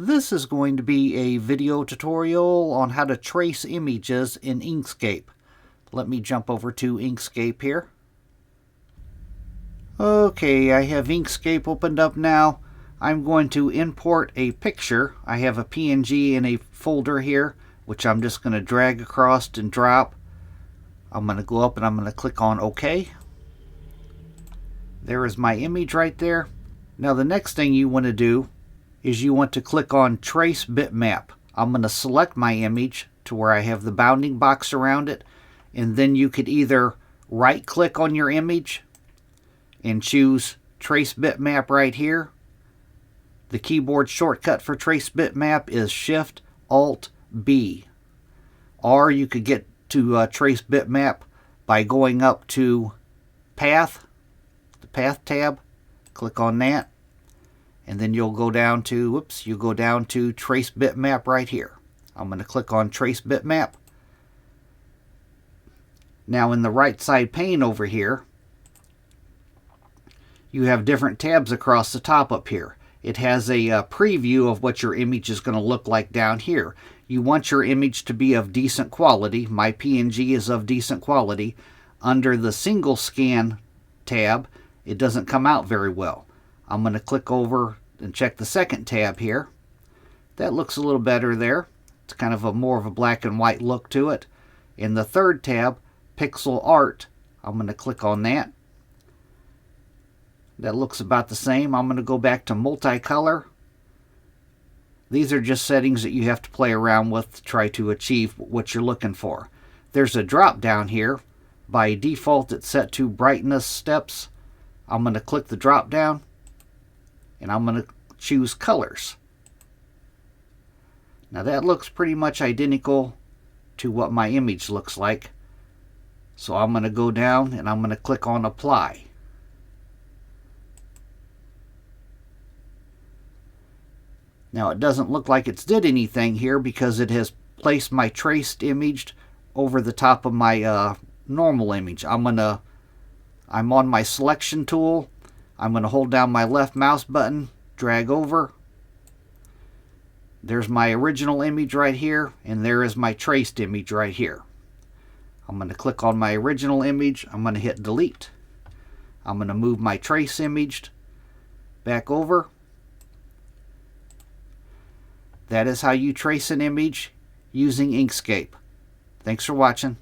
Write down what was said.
This is going to be a video tutorial on how to trace images in Inkscape. Let me jump over to Inkscape here. Okay, I have Inkscape opened up now. I'm going to import a picture. I have a PNG in a folder here, which I'm just going to drag across and drop. I'm going to go up and I'm going to click on OK. There is my image right there. Now the next thing you want to do is you want to click on Trace Bitmap. I'm going to select my image to where I have the bounding box around it, and then you could either right click on your image and choose Trace Bitmap right here. The keyboard shortcut for Trace Bitmap is Shift Alt B. Or you could get to Trace Bitmap by going up to Path, the Path tab. Click on that, and then you'll go down to, Trace Bitmap right here. I'm going to click on Trace Bitmap. Now in the right side pane over here, you have different tabs across the top up here. It has a preview of what your image is going to look like down here. You want your image to be of decent quality. My PNG is of decent quality. Under the single scan tab, it doesn't come out very well. I'm going to click over and check the second tab here. That looks a little better there. It's kind of more of a black and white look to it. In the third tab, Pixel Art, I'm going to click on that. That looks about the same. I'm going to go back to multicolor. These are just settings that you have to play around with to try to achieve what you're looking for. There's a drop down here. By default, it's set to brightness steps. I'm going to click the drop down, and I'm going to choose colors. Now that looks pretty much identical to what my image looks like. So I'm going to go down and I'm going to click on apply. Now it doesn't look like it's did anything here because it has placed my traced image over the top of my normal image. I'm on my selection tool. I'm going to hold down my left mouse button, drag over. There's my original image right here, and there is my traced image right here. I'm going to click on my original image. I'm going to hit delete. I'm going to move my trace image back over. That is how you trace an image using Inkscape. Thanks for watching.